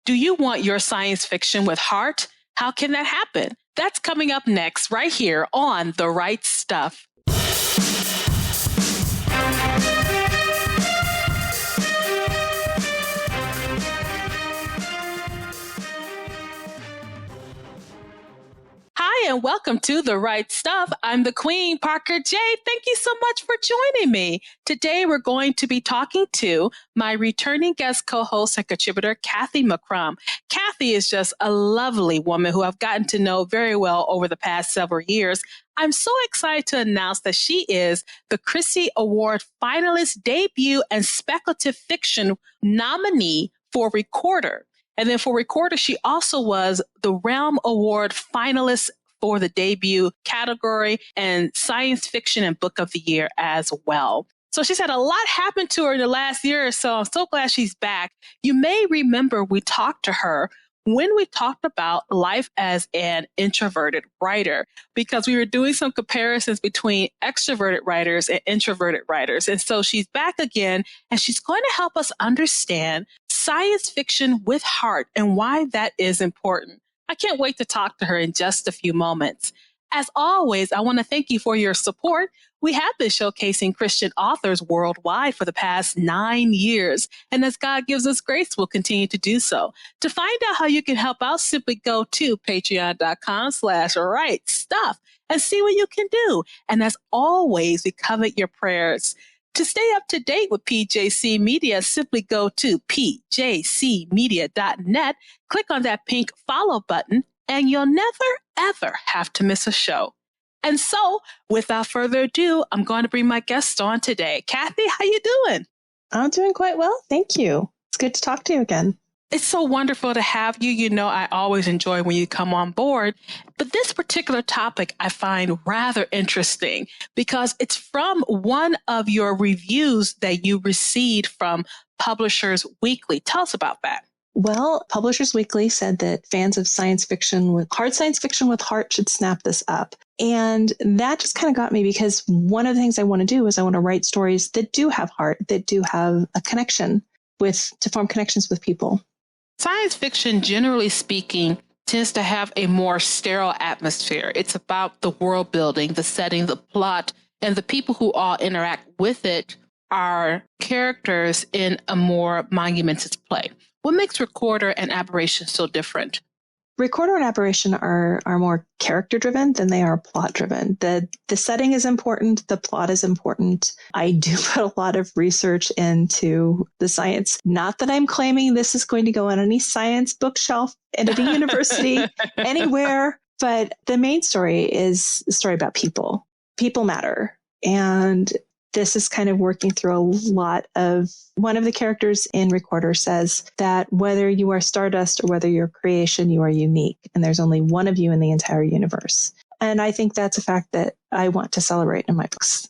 Do you want your science fiction with heart? How can that happen? That's coming up next, right here on The Right Stuff. Hi, and welcome to The Right Stuff. I'm the Queen, Parker J. Thank you so much for joining me. Today, we're going to be talking to my returning guest co-host and contributor, Cathy McCrumb. Cathy is just a lovely woman who I've gotten to know very well over the past several years. I'm so excited to announce that she is the Christie Award finalist, debut, and speculative fiction nominee for Recorder. And then for Recorder, she also was the Realm Award finalist for the debut category and science fiction and book of the year as well. So she's had a lot happen to her in the last year or so. I'm so glad she's back. You may remember we talked to her when we talked about life as an introverted writer, because we were doing some comparisons between extroverted writers and introverted writers. And so she's back again, and she's going to help us understand science fiction with heart and why that is important. I can't wait to talk to her in just a few moments. As always, I want to thank you for your support. We have been showcasing Christian authors worldwide for the past 9 years. And as God gives us grace, we'll continue to do so. To find out how you can help out, simply go to patreon.com/rightstuff and see what you can do. And as always, we covet your prayers. To stay up to date with PJC Media, simply go to pjcmedia.net, click on that pink follow button, and you'll never, ever have to miss a show. And so, without further ado, I'm going to bring my guest on today. Cathy, how you doing? I'm doing quite well. Thank you. It's good to talk to you again. It's so wonderful to have you. You know, I always enjoy when you come on board. But this particular topic I find rather interesting because it's from one of your reviews that you received from Publishers Weekly. Tell us about that. Well, Publishers Weekly said that fans of science fiction with science fiction with heart should snap this up. And that just kind of got me because one of the things I want to do is I want to write stories that do have heart, that do have a connection to form connections with people. Science fiction, generally speaking, tends to have a more sterile atmosphere. It's about the world building, the setting, the plot, and the people who all interact with it are characters in a more monumentous play. What makes Recorder and Aberration so different? Recorder and Aberration are more character driven than they are plot driven. The setting is important. The plot is important. I do put a lot of research into the science. Not that I'm claiming this is going to go on any science bookshelf at any university anywhere, but the main story is a story about people. People matter. And this is kind of working through a lot of, one of the characters in Recorder says that whether you are stardust or whether you're creation, you are unique. And there's only one of you in the entire universe. And I think that's a fact that I want to celebrate in my books.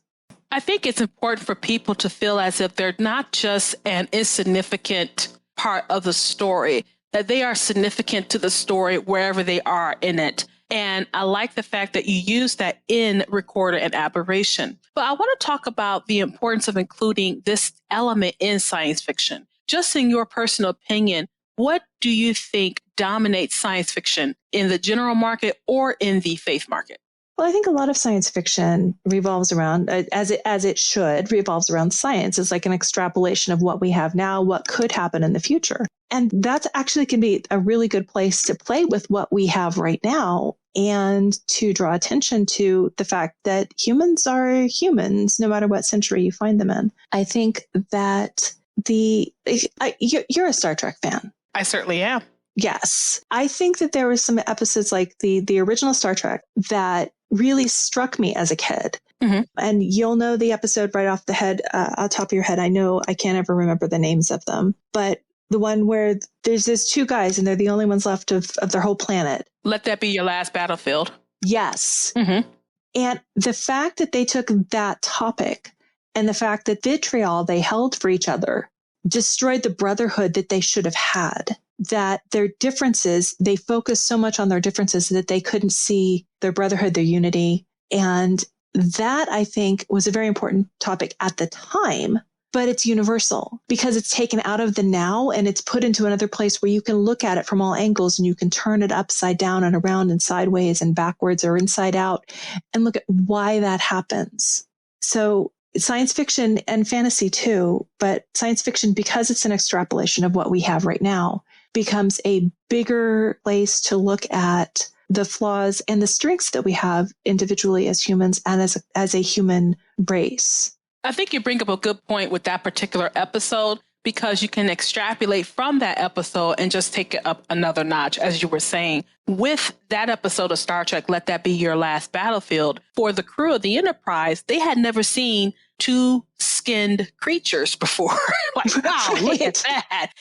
I think it's important for people to feel as if they're not just an insignificant part of the story, that they are significant to the story wherever they are in it. And I like the fact that you use that in Recorder and Aberration. But I want to talk about the importance of including this element in science fiction. Just in your personal opinion, what do you think dominates science fiction in the general market or in the faith market? Well, I think a lot of science fiction revolves around, as it should, revolves around science. It's like an extrapolation of what we have now, what could happen in the future. And that actually can be a really good place to play with what we have right now and to draw attention to the fact that humans are humans, no matter what century you find them in. I think that you're a Star Trek fan. I certainly am. Yes. I think that there were some episodes like the original Star Trek that really struck me as a kid. Mm-hmm. And you'll know the episode right off the top of your head. I know I can't ever remember the names of them, but the one where there's two guys and they're the only ones left of their whole planet. Let that be your last battlefield. Yes. Mm-hmm. And the fact that they took that topic and the fact that vitriol they held for each other destroyed the brotherhood that they should have had, that their differences, they focused so much on their differences that they couldn't see their brotherhood, their unity. And that, I think, was a very important topic at the time. but it's universal because it's taken out of the now and it's put into another place where you can look at it from all angles and you can turn it upside down and around and sideways and backwards or inside out and look at why that happens. So science fiction and fantasy too, but science fiction, because it's an extrapolation of what we have right now, becomes a bigger place to look at the flaws and the strengths that we have individually as humans and as a human race. I think you bring up a good point with that particular episode, because you can extrapolate from that episode and just take it up another notch, as you were saying. With that episode of Star Trek, Let That Be Your Last Battlefield, for the crew of the Enterprise, they had never seen two-skinned creatures before. Like, wow, right. Look at that.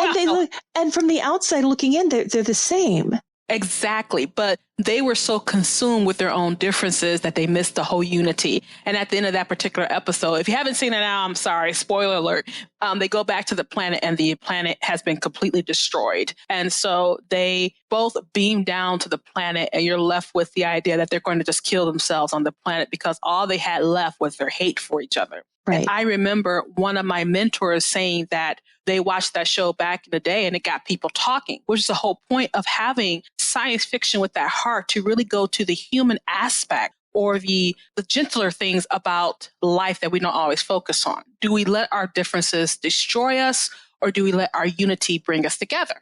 Wow. And from the outside looking in, they're the same. Exactly. But they were so consumed with their own differences that they missed the whole unity. And at the end of that particular episode, if you haven't seen it now, I'm sorry, spoiler alert, they go back to the planet and the planet has been completely destroyed. And so they both beam down to the planet and you're left with the idea that they're going to just kill themselves on the planet because all they had left was their hate for each other. Right. And I remember one of my mentors saying that they watched that show back in the day and it got people talking, which is the whole point of having science fiction with that heart, to really go to the human aspect or the gentler things about life that we don't always focus on. Do we let our differences destroy us, or do we let our unity bring us together?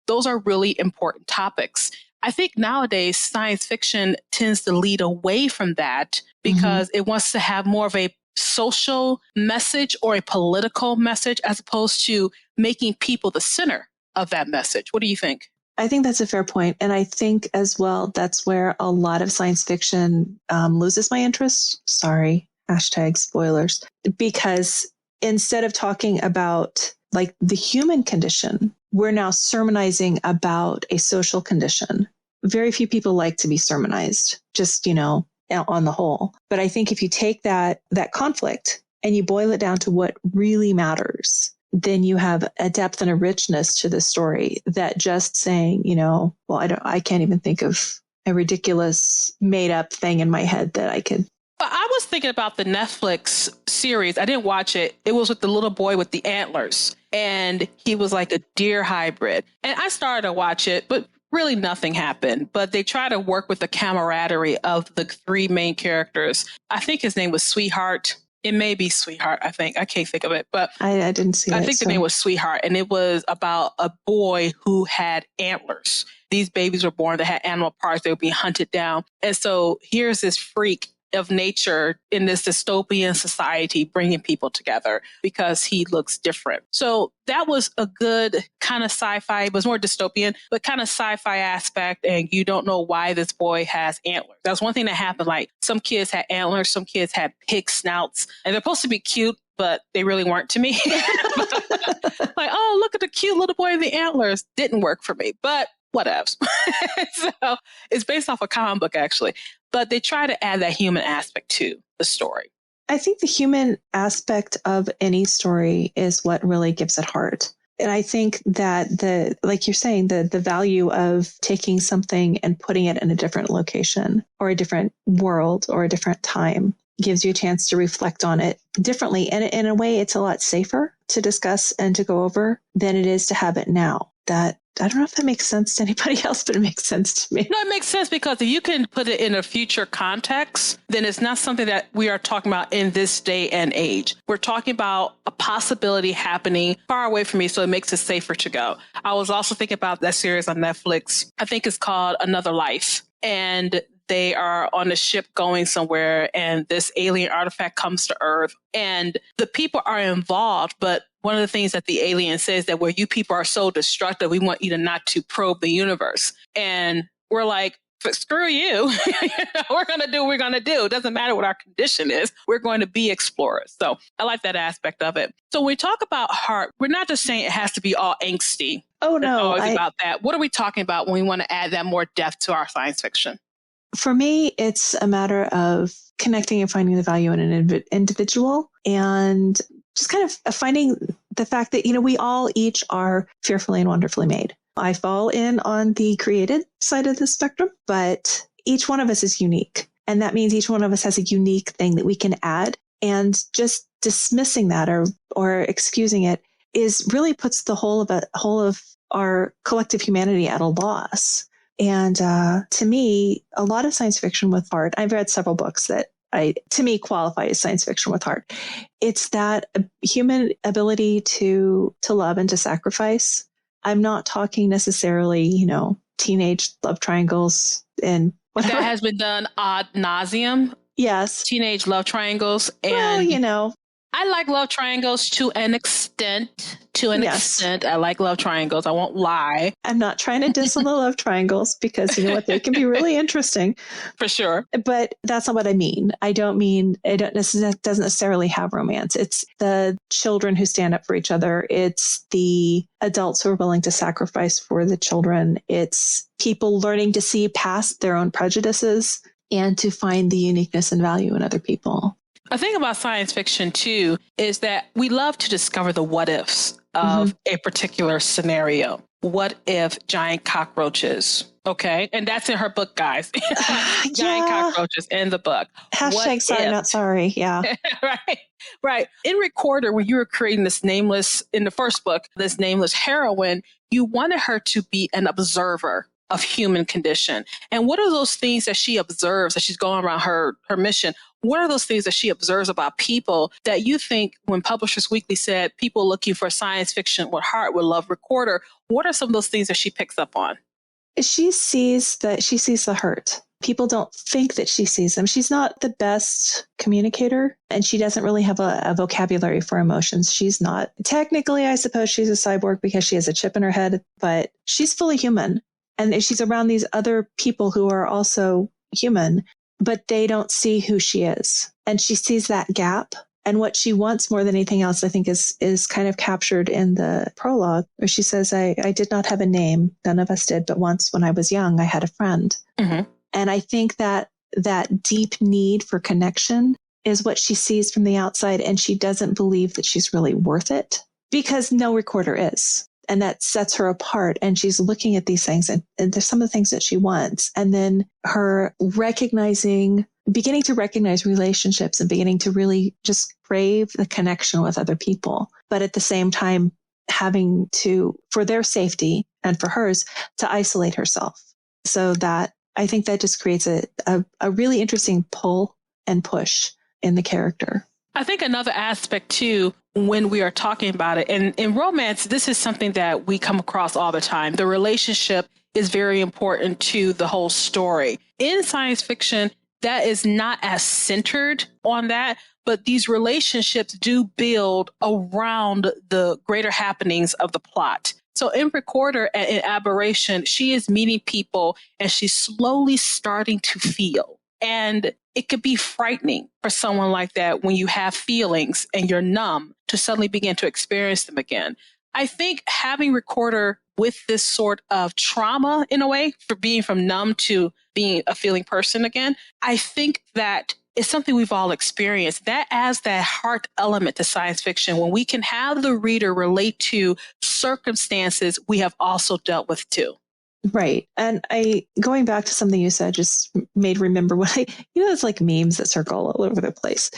Those are really important topics. I think nowadays science fiction tends to lead away from that because it wants to have more of a social message or a political message, as opposed to making people the center of that message. What do you think? I think that's a fair point. And I think as well, that's where a lot of science fiction loses my interest. Sorry, hashtag spoilers. Because instead of talking about like the human condition, we're now sermonizing about a social condition. Very few people like to be sermonized, just, on the whole. But I think if you take that conflict and you boil it down to what really matters, then you have a depth and a richness to the story that just saying, I can't even think of a ridiculous made up thing in my head that I could. I was thinking about the Netflix series. I didn't watch it. It was with the little boy with the antlers, and he was like a deer hybrid. And I started to watch it, but really nothing happened. But they try to work with the camaraderie of the three main characters. I think his name was Sweetheart. It may be Sweetheart, I think. I can't think of it, but I didn't see it. I think the name was Sweetheart, and it was about a boy who had antlers. These babies were born that had animal parts. They would be hunted down. And so here's this freak of nature in this dystopian society bringing people together because he looks different. So that was a good kind of sci-fi. It was more dystopian, but kind of sci-fi aspect. And you don't know why this boy has antlers. That was one thing that happened. Like, some kids had antlers, some kids had pig snouts, and they're supposed to be cute, but they really weren't to me. Like, oh, look at the cute little boy with the antlers. Didn't work for me, but whatevs. So it's based off a comic book, actually. But they try to add that human aspect to the story. I think the human aspect of any story is what really gives it heart. And I think that like you're saying, the value of taking something and putting it in a different location or a different world or a different time gives you a chance to reflect on it differently. And in a way, it's a lot safer to discuss and to go over than it is to have it now. That, I don't know if that makes sense to anybody else, but it makes sense to me. No, it makes sense because if you can put it in a future context, then it's not something that we are talking about in this day and age. We're talking about a possibility happening far away from me, so it makes it safer to go. I was also thinking about that series on Netflix. I think it's called Another Life. And they are on a ship going somewhere, and this alien artifact comes to Earth, and the people are involved. But one of the things that the alien says that where you people are so destructive, we want you to not to probe the universe. And we're like, screw you. We're going to do what we're going to do. It doesn't matter what our condition is. We're going to be explorers. So I like that aspect of it. So when we talk about heart, we're not just saying it has to be all angsty. Oh, no. It's always about that. What are we talking about when we want to add that more depth to our science fiction? For me, it's a matter of connecting and finding the value in an individual, and just kind of finding the fact that, we all each are fearfully and wonderfully made. I fall in on the created side of the spectrum, but each one of us is unique. And that means each one of us has a unique thing that we can add and just dismissing that or excusing it is really puts the whole of our collective humanity at a loss. And to me, a lot of science fiction with heart, I've read several books that to me qualify as science fiction with heart. It's that human ability to love and to sacrifice. I'm not talking necessarily, teenage love triangles and whatever. That has been done ad nauseum. Yes. Teenage love triangles. And well, I like love triangles to an extent. I like love triangles. I won't lie. I'm not trying to diss on the love triangles because you know what? They can be really interesting. For sure. But that's not what I mean. It doesn't necessarily have romance. It's the children who stand up for each other. It's the adults who are willing to sacrifice for the children. It's people learning to see past their own prejudices and to find the uniqueness and value in other people. A thing about science fiction, too, is that we love to discover the what ifs of a particular scenario. What if giant cockroaches? Okay. And that's in her book, guys. Giant cockroaches in the book. Hashtag sorry, not sorry. Yeah. Right. In Recorder, when you were creating in the first book, this nameless heroine, you wanted her to be an observer of human condition. And what are those things that she observes as she's going around her mission? What are those things that she observes about people that you think when Publishers Weekly said people looking for science fiction with heart would love Recorder? What are some of those things that she picks up on? She sees the hurt. People don't think that she sees them. She's not the best communicator, and she doesn't really have a vocabulary for emotions. She's not. Technically, I suppose she's a cyborg because she has a chip in her head, but she's fully human. And she's around these other people who are also human, but they don't see who she is. And she sees that gap. And what she wants more than anything else, I think, is kind of captured in the prologue, where she says, I did not have a name. None of us did. But once when I was young, I had a friend. Mm-hmm. And I think that deep need for connection is what she sees from the outside. And she doesn't believe that she's really worth it because no Recorder is. And that sets her apart. And she's looking at these things and there's some of the things that she wants. And then her beginning to recognize relationships and beginning to really just crave the connection with other people. But at the same time, having to, for their safety and for hers, to isolate herself. So that I think that just creates a really interesting pull and push in the character. I think another aspect too, when we are talking about it, and in romance, this is something that we come across all the time. The relationship is very important to the whole story. In science fiction, that is not as centered on that, but these relationships do build around the greater happenings of the plot. So in Recorder and in Aberration, she is meeting people and she's slowly starting to feel. And it could be frightening for someone like that when you have feelings and you're numb to suddenly begin to experience them again. I think having Recorder with this sort of trauma in a way for being from numb to being a feeling person again, I think that is something we've all experienced. That adds that heart element to science fiction when we can have the reader relate to circumstances we have also dealt with too. Right. And going back to something you said, just made remember it's like memes that circle all over the place,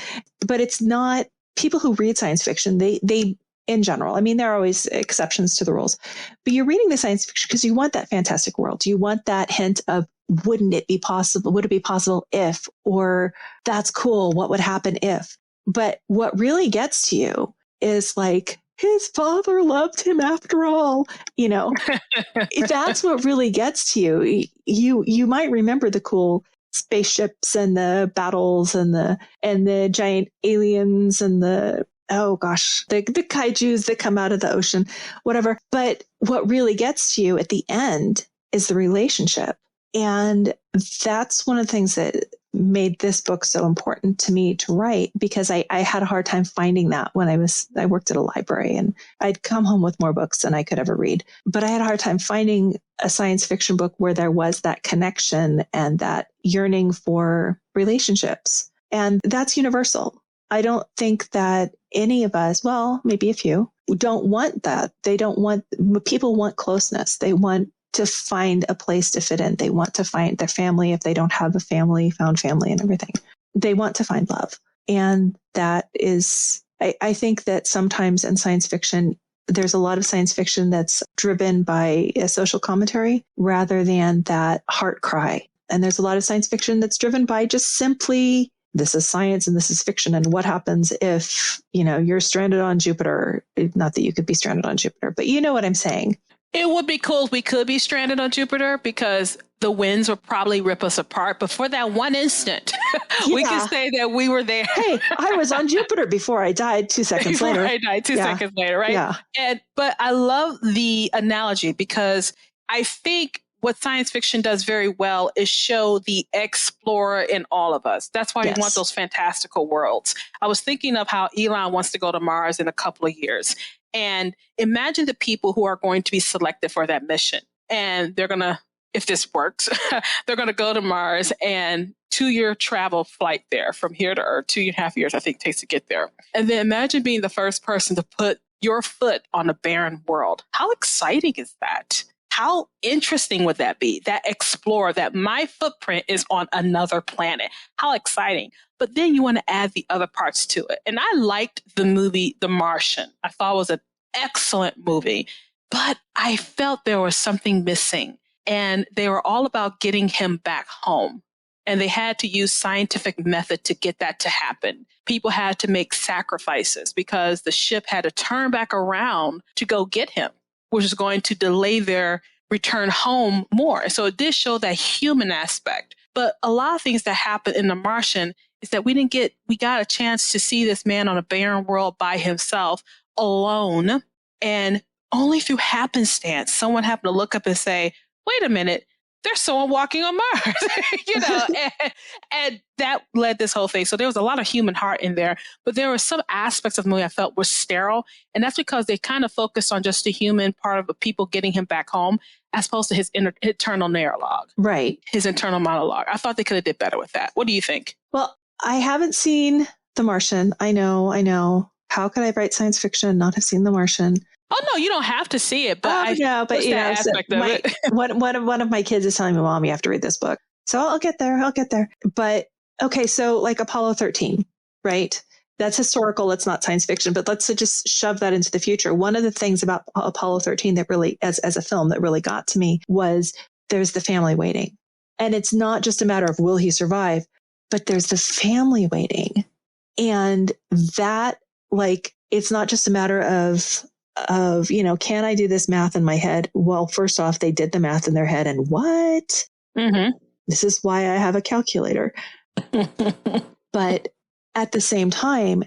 but it's not people who read science fiction. They in general, I mean, there are always exceptions to the rules, but you're reading the science fiction because you want that fantastic world. You want that hint of, wouldn't it be possible? Would it be possible if, or that's cool. What would happen if? But what really gets to you is like, his father loved him after all, that's what really gets to you. You might remember the cool spaceships and the battles and the giant aliens and the kaijus that come out of the ocean, whatever. But what really gets to you at the end is the relationship. And that's one of the things that made this book so important to me to write, because I had a hard time finding that when I worked at a library and I'd come home with more books than I could ever read. But I had a hard time finding a science fiction book where there was that connection and that yearning for relationships. And that's universal. I don't think that any of us, well, maybe a few, don't want that. People want closeness. They want to find a place to fit in. They want to find their family if they don't have a family, found family and everything. They want to find love. And that is, I think that sometimes in science fiction, there's a lot of science fiction that's driven by a social commentary rather than that heart cry. And there's a lot of science fiction that's driven by just simply, this is science and this is fiction. And what happens if, you're stranded on Jupiter? Not that you could be stranded on Jupiter, but you know what I'm saying. It would be cool if we could be stranded on Jupiter because the winds would probably rip us apart. But for that one instant, we can say that we were there. Hey, I was on Jupiter before I died 2 seconds later. I died 2 seconds later, right? Yeah. But I love the analogy because I think what science fiction does very well is show the explorer in all of us. That's why we want those fantastical worlds. I was thinking of how Elon wants to go to Mars in a couple of years. And imagine the people who are going to be selected for that mission. And they're going to, if this works, they're going to go to Mars and 2-year travel flight there from here to Earth, 2.5 years, I think it takes to get there. And then imagine being the first person to put your foot on a barren world. How exciting is that? How interesting would that be? That explorer, that my footprint is on another planet. How exciting. But then you want to add the other parts to it. And I liked the movie The Martian. I thought it was an excellent movie, but I felt there was something missing. And they were all about getting him back home. And they had to use scientific method to get that to happen. People had to make sacrifices because the ship had to turn back around to go get him, which is going to delay their return home more. So it did show that human aspect. But a lot of things that happened in The Martian is that we got a chance to see this man on a barren world by himself, alone, and only through happenstance, someone happened to look up and say, wait a minute, there's someone walking on Mars, and that led this whole thing. So there was a lot of human heart in there, but there were some aspects of the movie I felt were sterile. And that's because they kind of focused on just the human part of the people getting him back home, as opposed to his internal monologue. Right. His internal monologue. I thought they could have did better with that. What do you think? Well, I haven't seen The Martian. I know. How could I write science fiction and not have seen The Martian? Oh no, you don't have to see it, but one of my kids is telling me, "Mom, you have to read this book." So I'll get there. But okay, so like Apollo 13, right? That's historical. That's not science fiction, but let's just shove that into the future. One of the things about Apollo 13 that really, as a film, that really got to me was there's the family waiting, and it's not just a matter of will he survive, but there's the family waiting, and that, like, it's not just a matter of, can I do this math in my head? Well, first off, they did the math in their head, and what? Mm-hmm. This is why I have a calculator. But at the same time,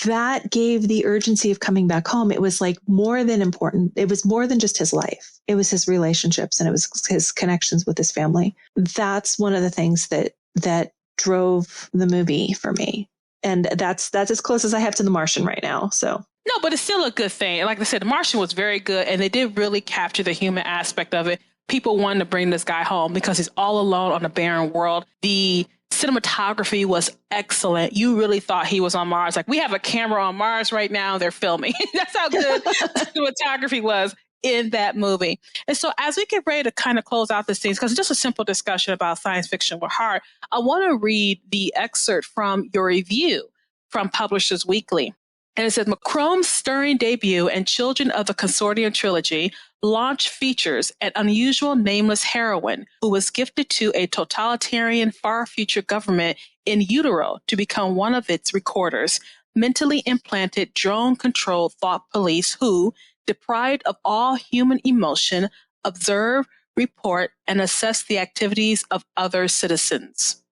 that gave the urgency of coming back home. It was like more than important. It was more than just his life. It was his relationships, and it was his connections with his family. That's one of the things that drove the movie for me. And that's as close as I have to The Martian right now. So no, but it's still a good thing. Like I said, The Martian was very good, and they did really capture the human aspect of it. People wanted to bring this guy home because he's all alone on a barren world. The cinematography was excellent. You really thought he was on Mars. Like, we have a camera on Mars right now. They're filming. That's how good the cinematography was in that movie. And so as we get ready to kind of close out this thing, because it's just a simple discussion about science fiction with heart, I want to read the excerpt from your review from Publishers Weekly. And it says, McCrumb's stirring debut and Children of the Consortium trilogy launch features an unusual nameless heroine who was gifted to a totalitarian far future government in utero to become one of its recorders, mentally implanted drone-controlled thought police who, deprived of all human emotion, observe, report, and assess the activities of other citizens.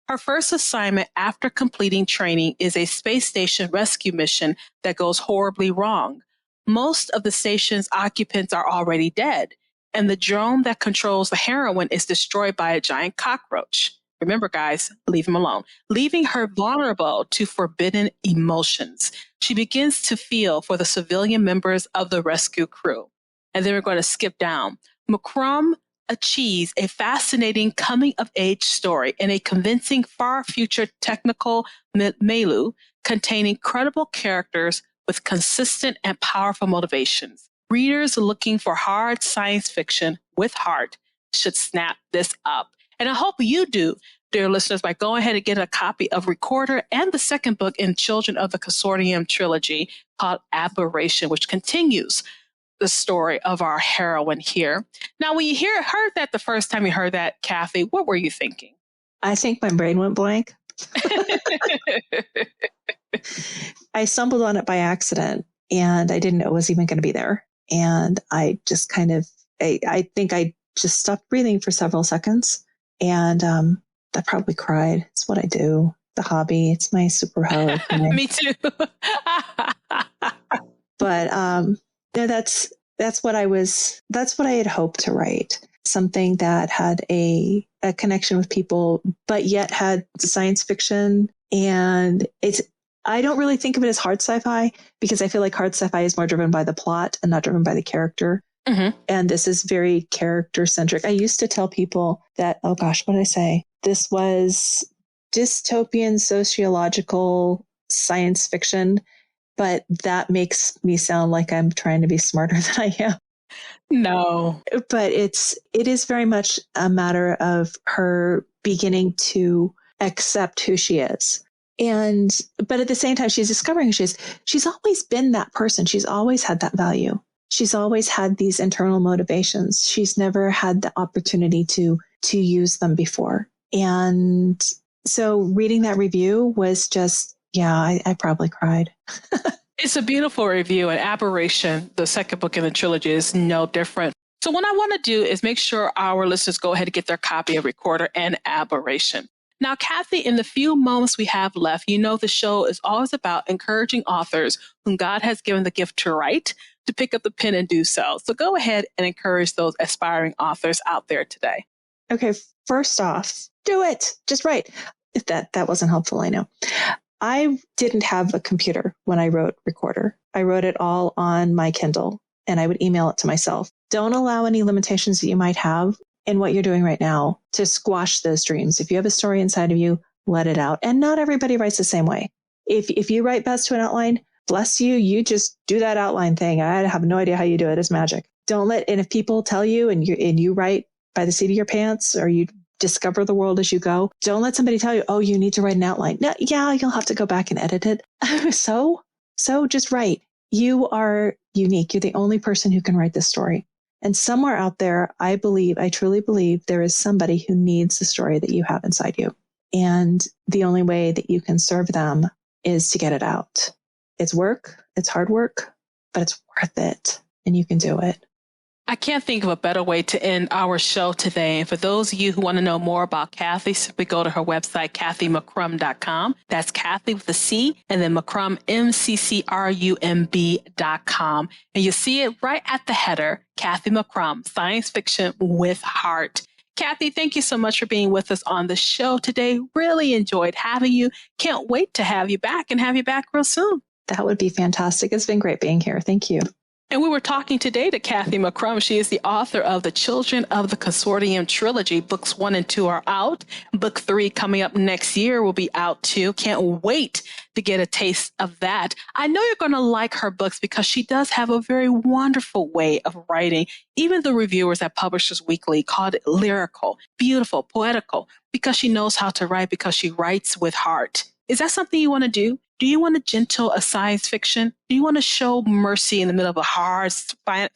Her first assignment after completing training is a space station rescue mission that goes horribly wrong. Most of the station's occupants are already dead, and the drone that controls the heroine is destroyed by a giant cockroach. Remember, guys, leave him alone. Leaving her vulnerable to forbidden emotions. She begins to feel for the civilian members of the rescue crew. And then we're going to skip down. McCrumb achieves a fascinating coming-of-age story in a convincing far-future technical milieu containing credible characters with consistent and powerful motivations. Readers looking for hard science fiction with heart should snap this up. And I hope you do, dear listeners, by going ahead and getting a copy of Recorder and the second book in Children of the Consortium trilogy called Aberration, which continues the story of our heroine here. Now, when you heard that the first time you heard that, Cathy, what were you thinking? I think my brain went blank. I stumbled on it by accident and I didn't know it was even going to be there. And I just I think I just stopped breathing for several seconds. And I probably cried. It's what I do. The hobby. It's my superpower. Me too. But no, that's what I had hoped to write. Something that had a connection with people, but yet had science fiction. And I don't really think of it as hard sci-fi because I feel like hard sci-fi is more driven by the plot and not driven by the character. Mm-hmm. And this is very character centric. I used to tell people that, oh gosh, what did I say? This was dystopian sociological science fiction, but that makes me sound like I'm trying to be smarter than I am. No. But it is very much a matter of her beginning to accept who she is. But at the same time, she's discovering who she is. She's always been that person. She's always had that value. She's always had these internal motivations. She's never had the opportunity to use them before. And so reading that review was just, I probably cried. It's a beautiful review, and Aberration, the second book in the trilogy, is no different. So what I want to do is make sure our listeners go ahead and get their copy of Recorder and Aberration. Now, Cathy, in the few moments we have left, the show is always about encouraging authors whom God has given the gift to write to pick up the pen and do so. So go ahead and encourage those aspiring authors out there today. Okay, first off, do it. Just write. If that wasn't helpful, I know. I didn't have a computer when I wrote Recorder. I wrote it all on my Kindle and I would email it to myself. Don't allow any limitations that you might have in what you're doing right now to squash those dreams. If you have a story inside of you, let it out. And not everybody writes the same way. If you write best to an outline, bless you, you just do that outline thing. I have no idea how you do it. It's magic. And if people tell you and you write by the seat of your pants or you discover the world as you go, don't let somebody tell you, oh, you need to write an outline. No, you'll have to go back and edit it. So just write. You are unique. You're the only person who can write this story. And somewhere out there, I truly believe there is somebody who needs the story that you have inside you. And the only way that you can serve them is to get it out. It's work. It's hard work, but it's worth it. And you can do it. I can't think of a better way to end our show today. And for those of you who want to know more about Cathy, simply go to her website, CathyMcCrumb.com. That's Cathy with a C, and then McCrumb, MCCRUMB.com. And you see it right at the header, Cathy McCrumb, Science Fiction with Heart. Cathy, thank you so much for being with us on the show today. Really enjoyed having you. Can't wait to have you back and have you back real soon. That would be fantastic. It's been great being here. Thank you. And we were talking today to Cathy McCrumb. She is the author of the Children of the Consortium trilogy. Books 1 and 2 are out. Book 3 coming up next year will be out too. Can't wait to get a taste of that. I know you're going to like her books because she does have a very wonderful way of writing. Even the reviewers at Publishers Weekly called it lyrical, beautiful, poetical, because she knows how to write, because she writes with heart. Is that something you want to do? Do you want to gentle a science fiction? Do you want to show mercy in the middle of a hard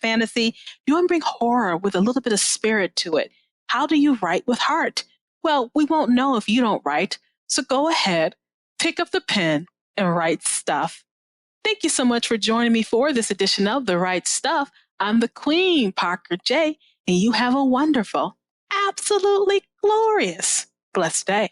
fantasy? Do you want to bring horror with a little bit of spirit to it? How do you write with heart? Well, we won't know if you don't write. So go ahead, pick up the pen and write stuff. Thank you so much for joining me for this edition of The Right Stuff. I'm the Queen, Parker J, and you have a wonderful, absolutely glorious, blessed day.